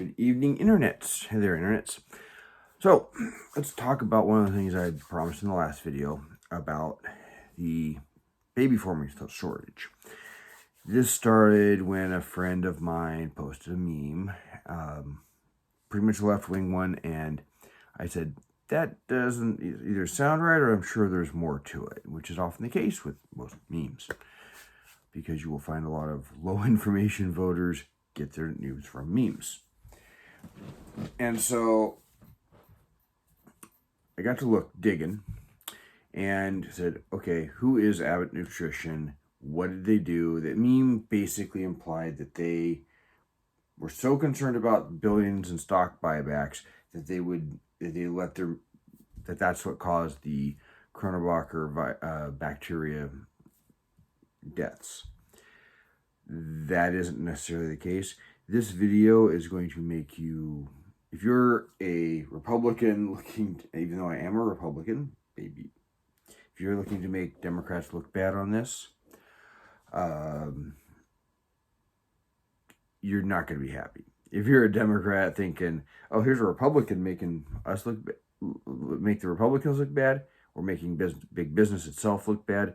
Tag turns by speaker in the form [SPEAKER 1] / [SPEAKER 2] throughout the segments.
[SPEAKER 1] Good evening, internets. Hey there, internets. So, let's talk about one of the things I promised in the last video about the baby formula shortage. This started when a friend of mine posted a meme, pretty much a left-wing one, and I said, that doesn't either sound right or I'm sure there's more to it, which is often the case with most memes, because you will find a lot of low information voters get their news from memes. And so I got to digging and said, okay, who is Abbott Nutrition? What did they do? That meme basically implied that they were so concerned about billions in stock buybacks that that's what caused the Coronavirus bacteria deaths. That isn't necessarily the case. This video is going to make you, if you're a Republican even though I am a Republican, baby, if you're looking to make Democrats look bad on this, you're not going to be happy. If you're a Democrat thinking, oh, here's a Republican making us make the Republicans look bad, or making big business itself look bad,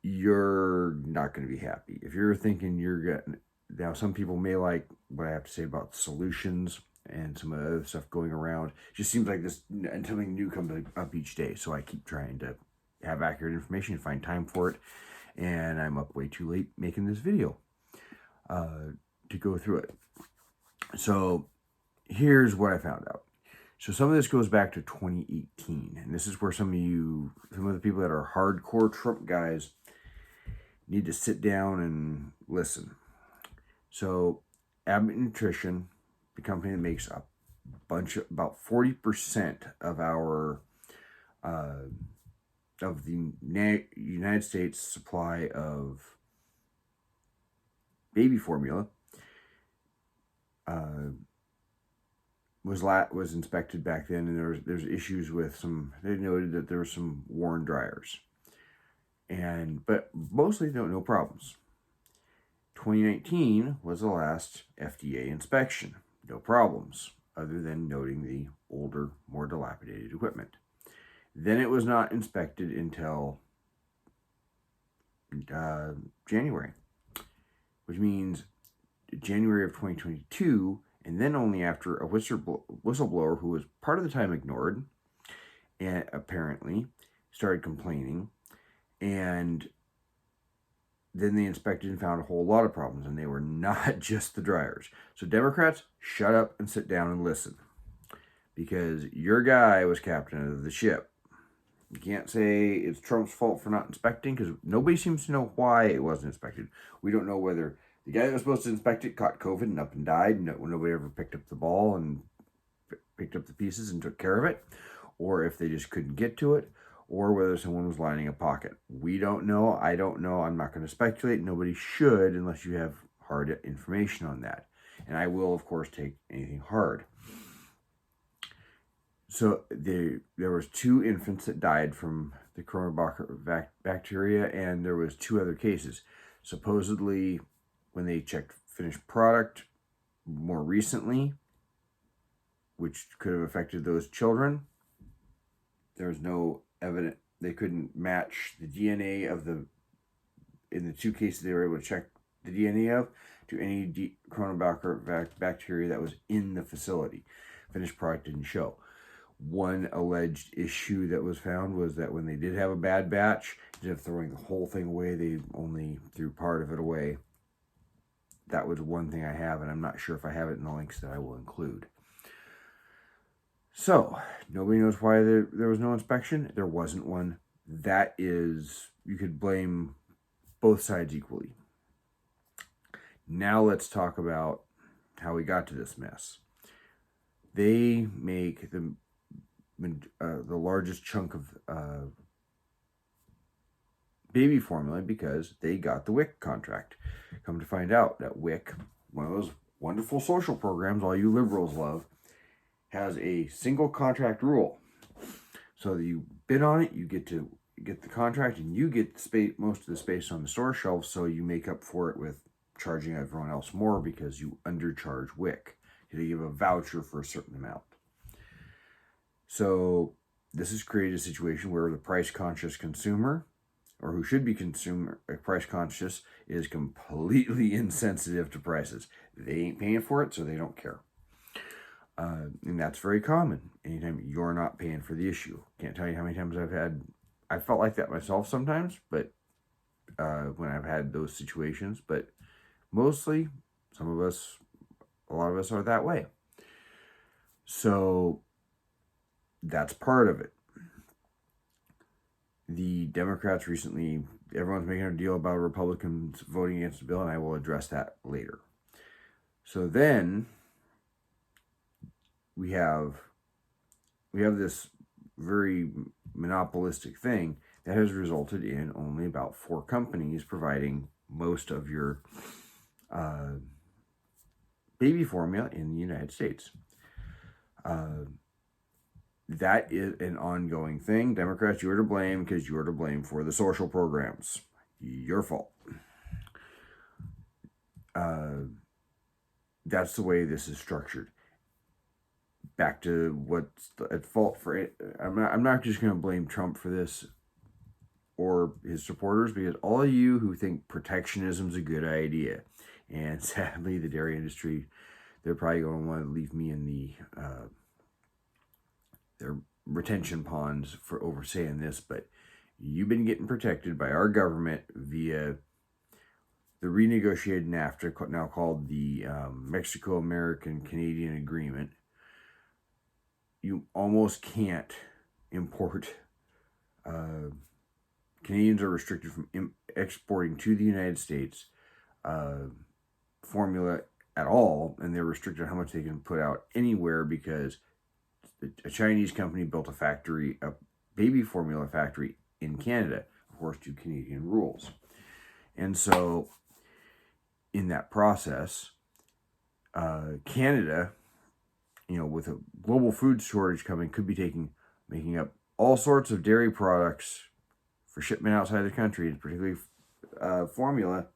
[SPEAKER 1] you're not going to be happy. If you're thinking now some people may like what I have to say about solutions and some of the other stuff going around. It just seems like something new comes up each day. So I keep trying to have accurate information and find time for it. And I'm up way too late making this video to go through it. So here's what I found out. So some of this goes back to 2018. And this is where some of the people that are hardcore Trump guys need to sit down and listen. So Abbott Nutrition, the company that makes about 40% of our of the United States supply of baby formula, was inspected back then, and there's issues with they noted that there were some worn dryers, but mostly no problems. 2019 was the last FDA inspection. No problems, other than noting the older, more dilapidated equipment. Then it was not inspected until January, which means January of 2022, and then only after a whistleblower who was part of the time ignored and apparently started complaining, and then they inspected and found a whole lot of problems, and they were not just the dryers. So Democrats, shut up and sit down and listen, because your guy was captain of the ship. You can't say it's Trump's fault for not inspecting, because nobody seems to know why it wasn't inspected. We don't know whether the guy that was supposed to inspect it caught COVID and up and died, and nobody ever picked up the ball and picked up the pieces and took care of it, or if they just couldn't get to it, or whether someone was lining a pocket. We don't know. I don't know. I'm not going to speculate. Nobody should, unless you have hard information on that. And I will, of course, take anything hard. So there was 2 infants that died from the coronavirus bacteria, and there was 2 other cases. Supposedly, when they checked finished product more recently, which could have affected those children, there was no evidence. They couldn't match the DNA in the 2 cases they were able to check the DNA of to any coronavirus bacteria that was in the facility. Finished product didn't show. One alleged issue that was found was that when they did have a bad batch, instead of throwing the whole thing away, they only threw part of it away. That was one thing I have, and I'm not sure if I have it in the links that I will include. So, nobody knows why there was no inspection. There wasn't one. That is, you could blame both sides equally. Now let's talk about how we got to this mess. They make the largest chunk of baby formula because they got the WIC contract. Come to find out that WIC, one of those wonderful social programs all you liberals love, has a single contract rule. So that you bid on it, you get the contract, and you get most of the space on the store shelves, so you make up for it with charging everyone else more because you undercharge WIC. They give a voucher for a certain amount. So this has created a situation where the price-conscious consumer, or who should be price-conscious, is completely insensitive to prices. They ain't paying for it, so they don't care. And that's very common. Anytime you're not paying for the issue. Can't tell you how many times I felt like that myself sometimes, but when I've had those situations, but mostly a lot of us are that way. So that's part of it. The Democrats recently, everyone's making a deal about Republicans voting against the bill, and I will address that later. So then we have this very monopolistic thing that has resulted in only about 4 companies providing most of your baby formula in the United States. That is an ongoing thing. Democrats, you're to blame because you're to blame for the social programs. Your fault. That's the way this is structured. Back to what's at fault for it. I'm not just going to blame Trump for this or his supporters, because all of you who think protectionism is a good idea, and sadly the dairy industry, they're probably going to want to leave me in the their retention ponds for oversaying this, but you've been getting protected by our government via the renegotiated NAFTA, now called the Mexico-American-Canadian Agreement. You almost can't import. Canadians are restricted from exporting to the United States formula at all, and they're restricted how much they can put out anywhere because a Chinese company built a baby formula factory in Canada, of course, to Canadian rules. And so in that process, Canada, with a global food shortage coming, could be making up all sorts of dairy products for shipment outside the country, and particularly formula,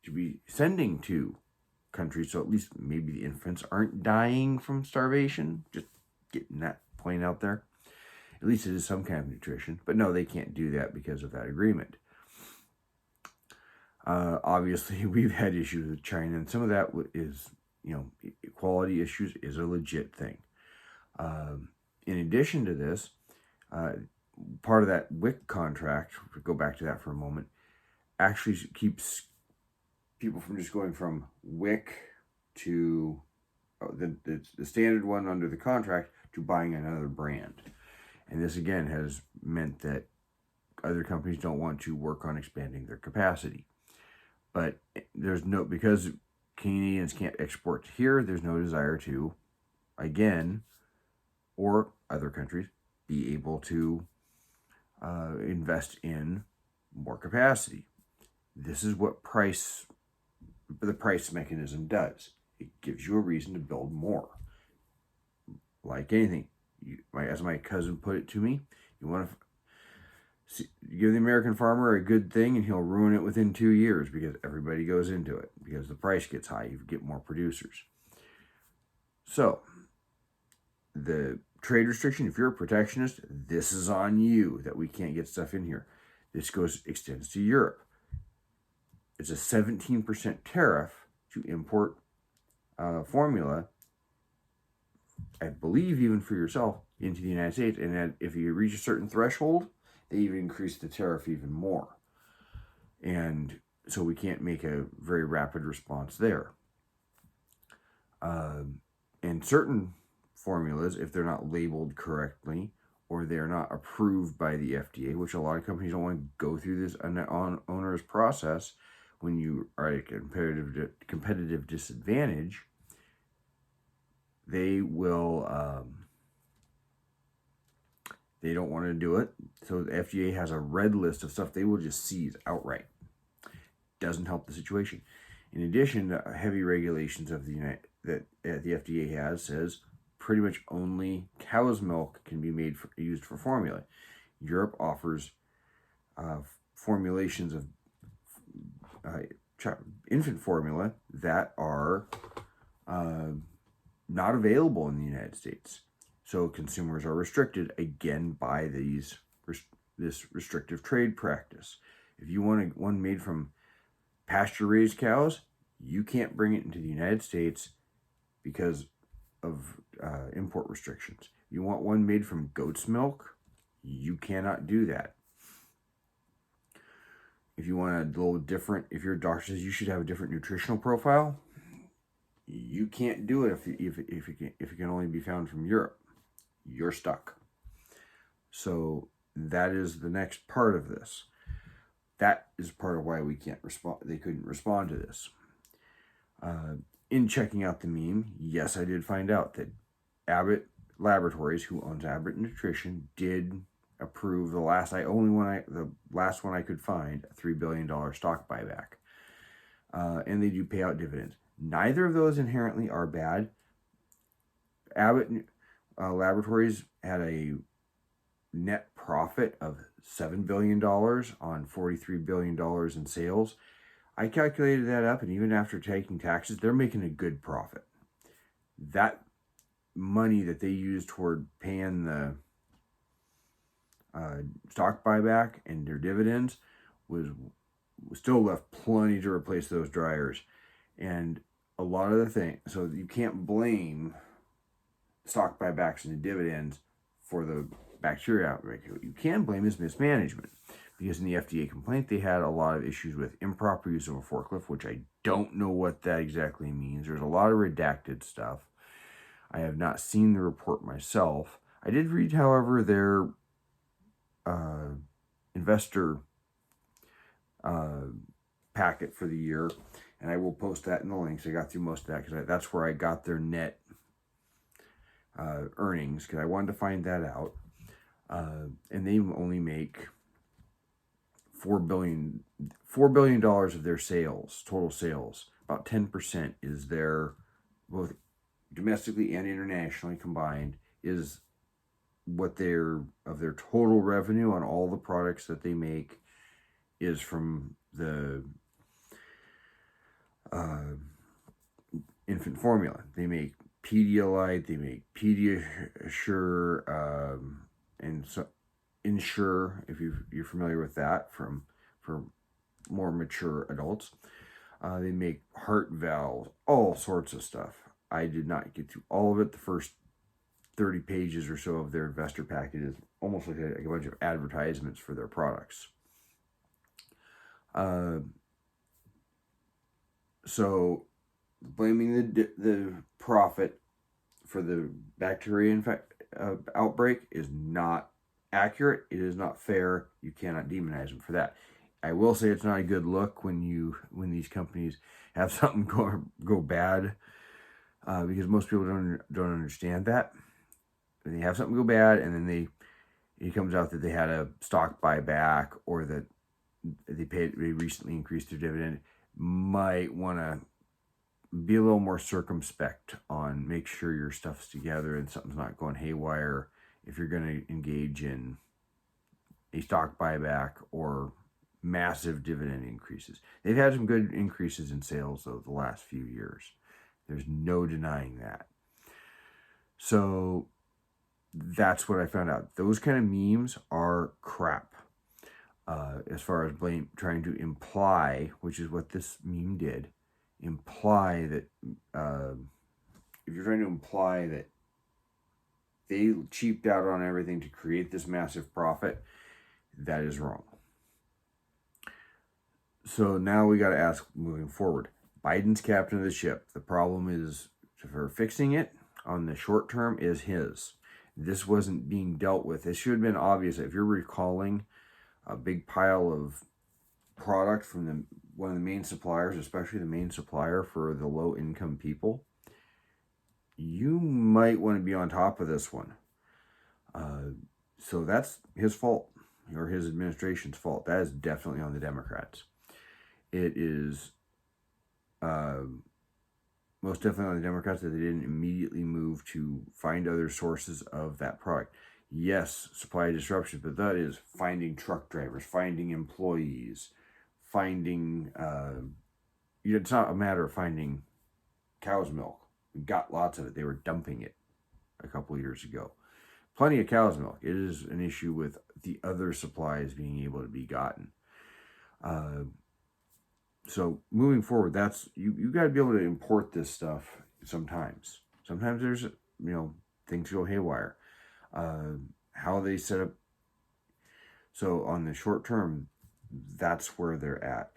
[SPEAKER 1] to be sending to countries, so at least maybe the infants aren't dying from starvation. Just getting that point out there. At least it is some kind of nutrition. But no, they can't do that because of that agreement. Obviously, we've had issues with China, and some of that is, equality issues is a legit thing. In addition to this, part of that WIC contract, to go back to that for a moment, actually keeps people from just going from WIC to the standard one under the contract to buying another brand. And this again has meant that other companies don't want to work on expanding their capacity. But because Canadians can't export here, there's no desire to, again, or other countries, be able to invest in more capacity. This is what the price mechanism does. It gives you a reason to build more. Like anything, as my cousin put it to me, you want to give the American farmer a good thing and he'll ruin it within 2 years because everybody goes into it. Because the price gets high, you get more producers. So, the trade restriction, if you're a protectionist, this is on you that we can't get stuff in here. This extends to Europe. It's a 17% tariff to import formula, I believe even for yourself, into the United States. And that if you reach a certain threshold, they even increase the tariff even more. And so we can't make a very rapid response there. And certain formulas, if they're not labeled correctly or they're not approved by the FDA, which a lot of companies don't want to go through this onerous process when you are at a competitive disadvantage, they will, they don't want to do it. So the FDA has a red list of stuff they will just seize outright. Doesn't help the situation. In addition, the heavy regulations of that the FDA has says pretty much only cow's milk can be used for formula. Europe offers formulations of infant formula that are not available in the United States. So consumers are restricted again by this restrictive trade practice. If you want one made from pasture-raised cows, you can't bring it into the United States because of import restrictions. You want one made from goat's milk, you cannot do that. If you want a little different, if your doctor says you should have a different nutritional profile, you can't do it if it can only be found from Europe. You're stuck. So that is the next part of this. That is part of why we can't respond. They couldn't respond to this. In checking out the meme, yes, I did find out that Abbott Laboratories, who owns Abbott Nutrition, did approve the last one I could find, a $3 billion stock buyback. And they do pay out dividends. Neither of those inherently are bad. Abbott Laboratories had a net profit of $7 billion on $43 billion in sales. I calculated that up, and even after taking taxes, they're making a good profit. That money that they used toward paying the stock buyback and their dividends was still left plenty to replace those dryers. And a lot of the things, so you can't blame stock buybacks and the dividends for the bacteria outbreak. You can blame is mismanagement, because in the FDA complaint, they had a lot of issues with improper use of a forklift, which I don't know what that exactly means. There's a lot of redacted stuff. I have not seen the report myself. I did read, however, their investor packet for the year, and I will post that in the links. I got through most of that because that's where I got their net earnings, because I wanted to find that out. And they only make $4 billion of their sales, total sales. About 10% is their, both domestically and internationally combined, is what of their total revenue on all the products that they make is from the infant formula. They make Pedialyte, they make Pediasure, and so Ensure, if you're familiar with that, for more mature adults. They make heart valves, all sorts of stuff. I did not get through all of it. The first 30 pages or so of their investor packet is almost like a bunch of advertisements for their products. So blaming the profit for the bacteria outbreak is not accurate. It is not fair. You cannot demonize them for that. I will say it's not a good look when these companies have something go bad, because most people don't understand that. They have something go bad, and then it comes out that they had a stock buyback, or that they recently increased their dividend. Might want to be a little more circumspect on make sure your stuff's together and something's not going haywire if you're going to engage in a stock buyback or massive dividend increases. They've had some good increases in sales, though, the last few years. There's no denying that. So that's what I found out. Those kind of memes are crap. As far as trying to imply, which is what this meme did, imply that if you're trying to imply that they cheaped out on everything to create this massive profit, that is wrong. So now we got to ask, moving forward, Biden's captain of the ship. The problem is, for fixing it on the short term, is his. This wasn't being dealt with. It should have been obvious. If you're recalling a big pile of product from one of the main suppliers, especially the main supplier for the low-income people, you might want to be on top of this one. So that's his fault, or his administration's fault. That is definitely on the Democrats. It is most definitely on the Democrats that they didn't immediately move to find other sources of that product. Yes, supply disruption, but that is finding truck drivers, finding employees, finding, it's not a matter of finding cow's milk. got lots of it. They were dumping it a couple of years ago. Plenty of cow's milk. It is an issue with the other supplies being able to be gotten. So moving forward, that's you got to be able to import this stuff sometimes. Sometimes there's things go haywire. How they set up. So on the short term, that's where they're at.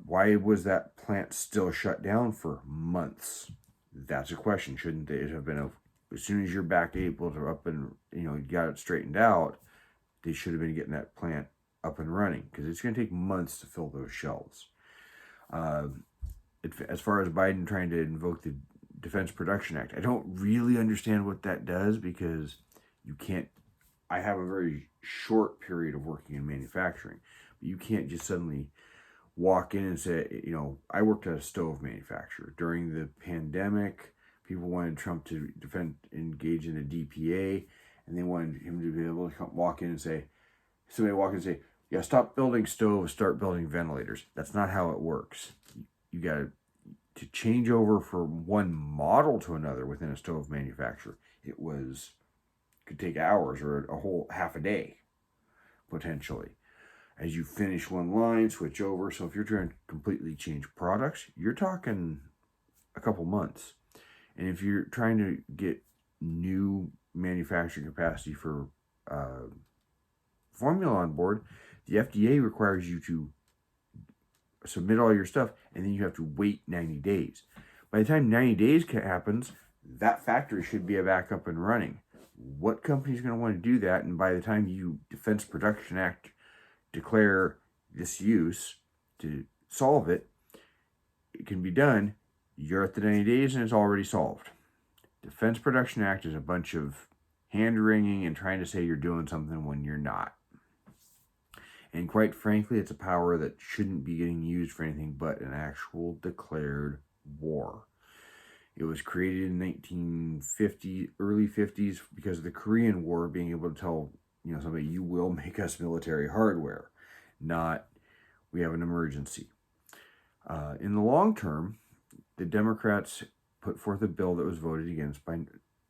[SPEAKER 1] Why was that plant still shut down for months? That's a question. Shouldn't it have been as soon as you're back able to up and you got it straightened out? They should have been getting that plant up and running, because it's going to take months to fill those shelves. As far as Biden trying to invoke the Defense Production Act, I don't really understand what that does, because you can't. I have a very short period of working in manufacturing, but you can't just suddenly walk in and say, I worked at a stove manufacturer during the pandemic. People wanted Trump to engage in a DPA, and they wanted him to be able to walk in and say, yeah, stop building stoves, start building ventilators. That's not how it works. You got to change over from one model to another within a stove manufacturer. Could take hours or a whole half a day, potentially. As you finish one line, switch over. So if you're trying to completely change products, you're talking a couple months. And if you're trying to get new manufacturing capacity for formula on board, the FDA requires you to submit all your stuff, and then you have to wait 90 days. By the time 90 days happens, that factory should be back up and running. What company is going to want to do that? And by the time you Defense Production Act declare this use to solve it, it can be done. You're at the 90 days and it's already solved. Defense Production Act is a bunch of hand-wringing and trying to say you're doing something when you're not. And quite frankly, it's a power that shouldn't be getting used for anything but an actual declared war. It was created in 1950, early 50s, because of the Korean War, being able to tell somebody, you will make us military hardware, not we have an emergency. In the long term, the Democrats put forth a bill that was voted against by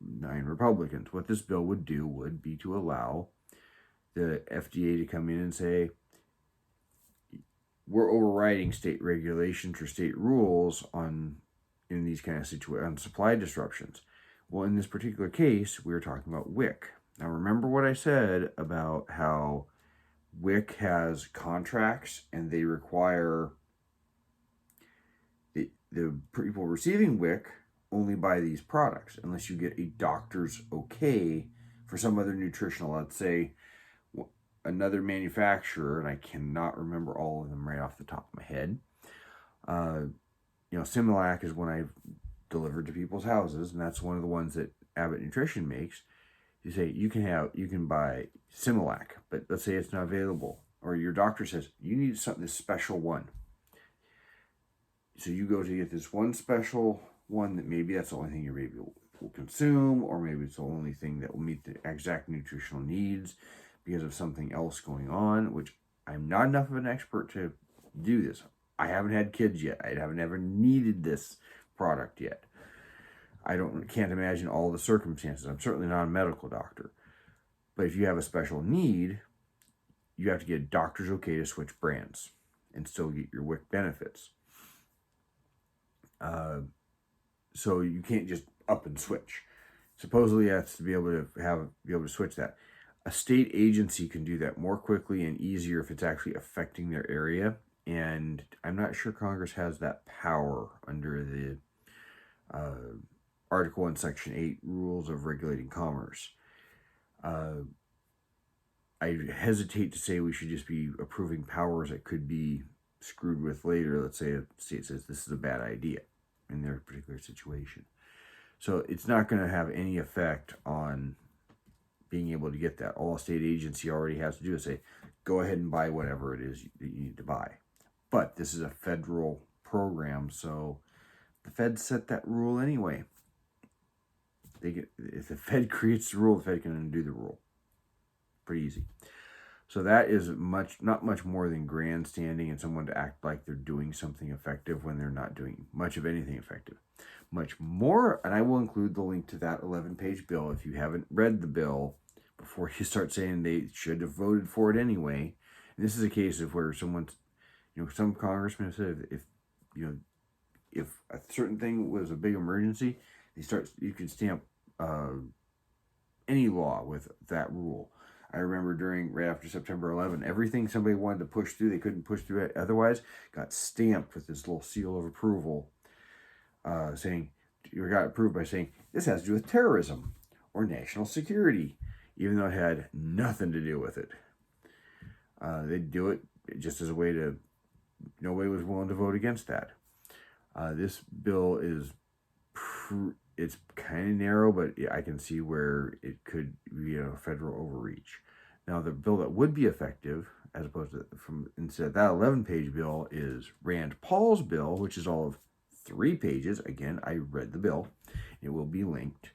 [SPEAKER 1] 9 Republicans. What this bill would do would be to allow the FDA to come in and say, we're overriding state regulations or state rules in these kind of situations, on supply disruptions. Well, in this particular case, we were talking about WIC. Now, remember what I said about how WIC has contracts and they require the people receiving WIC only buy these products unless you get a doctor's okay for some other nutritional, let's say another manufacturer, and I cannot remember all of them right off the top of my head. Similac is one I've delivered to people's houses, and that's one of the ones that Abbott Nutrition makes. You say you can buy Similac, but let's say it's not available, or your doctor says you need this special one. So you go to get this one special one that maybe that's the only thing your baby will consume, or maybe it's the only thing that will meet the exact nutritional needs because of something else going on, which I'm not enough of an expert to do this. I haven't had kids yet. I haven't ever needed this product yet. Can't imagine all the circumstances. I'm certainly not a medical doctor. But if you have a special need, you have to get a doctor's okay to switch brands and still get your WIC benefits. So you can't just up and switch. Supposedly that's to be able to switch that. A state agency can do that more quickly and easier if it's actually affecting their area. And I'm not sure Congress has that power under the Article 1, Section 8 rules of regulating commerce. I hesitate to say we should just be approving powers that could be screwed with later. Let's say a state says this is a bad idea in their particular situation. So it's not going to have any effect on being able to get that. All a state agency already has to do is say, go ahead and buy whatever it is that you need to buy. But this is a federal program, so the Fed set that rule anyway. If the Fed creates the rule, the Fed can undo the rule. Pretty easy. So that is not much more than grandstanding and someone to act like they're doing something effective when they're not doing much of anything effective. Much more, and I will include the link to that 11-page bill if you haven't read the bill before you start saying they should have voted for it anyway. And this is a case of where someone's, some congressmen have said if a certain thing was a big emergency, you can stamp any law with that rule. I remember right after September 11, everything somebody wanted to push through, they couldn't push through it otherwise, got stamped with this little seal of approval, saying, you got approved by saying, this has to do with terrorism or national security, even though it had nothing to do with it. They'd do it just as a way to, nobody was willing to vote against that. This bill is, it's kind of narrow, but I can see where it could be a federal overreach. Now, the bill that would be effective, as opposed to instead of that 11-page bill, is Rand Paul's bill, which is all of 3 pages. Again, I read the bill. It will be linked.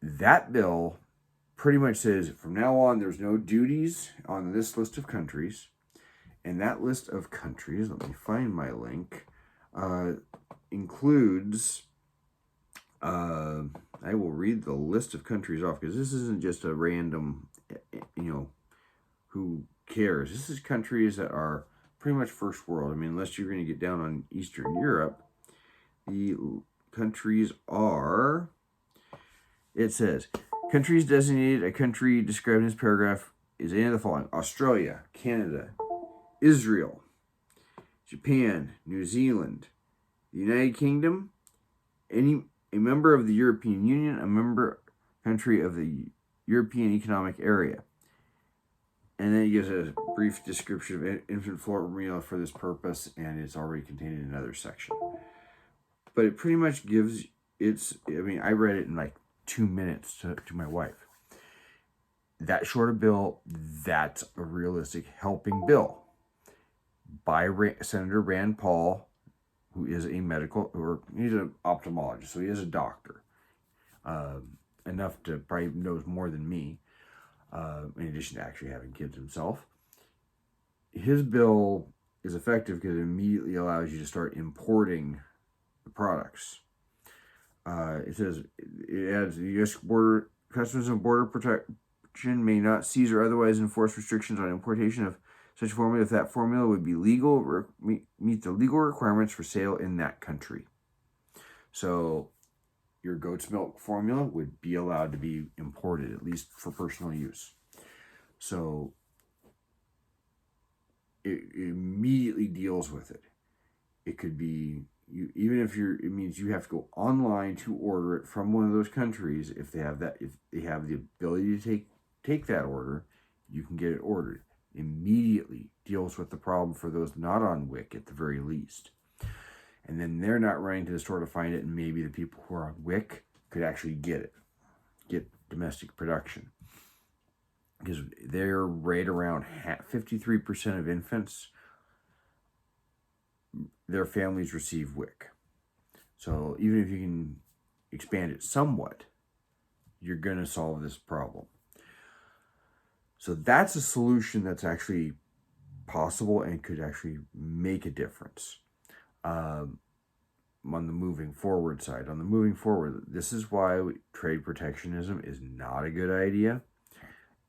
[SPEAKER 1] That bill pretty much says from now on, there's no duties on this list of countries. And that list of countries, let me find my link, includes, I will read the list of countries off because this isn't just a random, who cares. This is countries that are pretty much first world. I mean, unless you're going to get down on Eastern Europe, the countries are, it says, countries designated, a country described in this paragraph is any of the following: Australia, Canada, Israel, Japan, New Zealand, the United Kingdom, a member of the European Union, a member country of the European Economic Area. And then it gives a brief description of infant formula for this purpose, and it's already contained in another section. But it pretty much gives I read it in like 2 minutes to my wife. That short a bill, that's a realistic helping bill by Senator Rand Paul, who is he's an ophthalmologist, so he is a doctor. Enough to probably knows more than me, in addition to actually having kids himself. His bill is effective because it immediately allows you to start importing the products. It says, it adds, the U.S. Customs and Border Protection may not seize or otherwise enforce restrictions on importation of such formula if that formula would be legal, meet the legal requirements for sale in that country. So your goat's milk formula would be allowed to be imported, at least for personal use. So it immediately deals with it. It could be, it means you have to go online to order it from one of those countries. If they have the ability to take that order, you can get it ordered. Immediately deals with the problem for those not on WIC at the very least. And then they're not running to the store to find it, and maybe the people who are on WIC could actually get domestic production. Because they're right around 53% of infants, their families receive WIC. So even if you can expand it somewhat, you're going to solve this problem. So that's a solution that's actually possible and could actually make a difference. On the moving forward side. On the moving forward, this is why trade protectionism is not a good idea.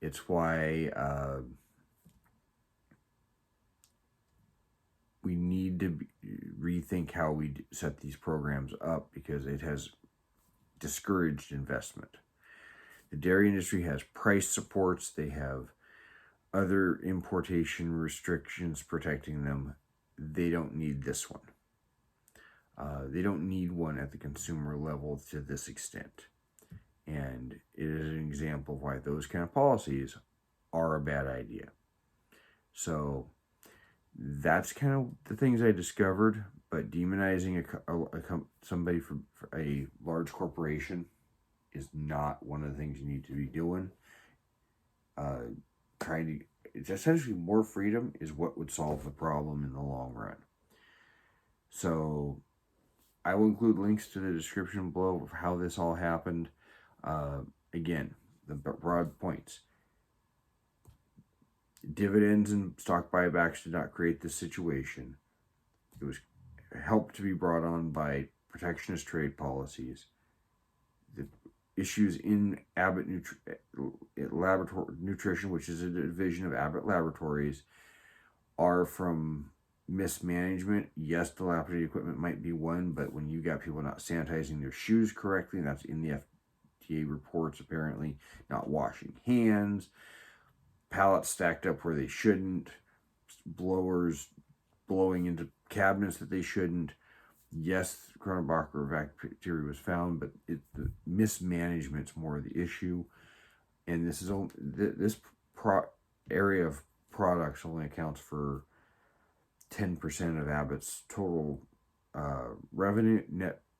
[SPEAKER 1] It's why we need to rethink how we set these programs up, because it has discouraged investment. The dairy industry has price supports. They have other importation restrictions protecting them. They don't need this one. They don't need one at the consumer level to this extent. And it is an example of why those kind of policies are a bad idea. So that's kind of the things I discovered. But demonizing somebody for a large corporation is not one of the things you need to be doing. It's essentially more freedom is what would solve the problem in the long run. So I will include links to the description below of how this all happened. Again, the broad points. Dividends and stock buybacks did not create this situation. It was helped to be brought on by protectionist trade policies. The issues in Abbott Laboratory Nutrition, which is a division of Abbott Laboratories, are from mismanagement. Yes, dilapidated equipment might be one, but when you got people not sanitizing their shoes correctly, and that's in the FDA reports apparently, not washing hands, pallets stacked up where they shouldn't, blowers blowing into cabinets that they shouldn't. Yes, Cronenbocker bacteria was found, but the mismanagement's more the issue. And this is only, this area of products only accounts for 10% of Abbott's total revenue,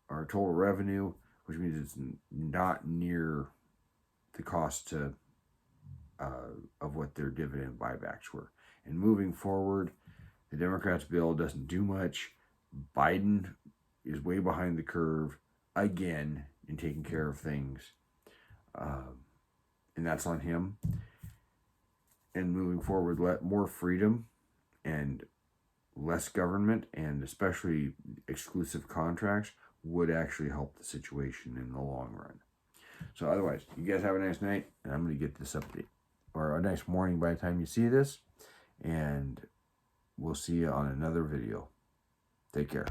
[SPEAKER 1] total revenue, which means it's not near the cost to of what their dividend buybacks were. And moving forward, the Democrats' bill doesn't do much. Biden is way behind the curve again in taking care of things, and that's on him. And moving forward, let more freedom and less government, and especially exclusive contracts, would actually help the situation in the long run. So otherwise, you guys have a nice night, and I'm going to get this update, or a nice morning by the time you see this, and we'll see you on another video. Take care.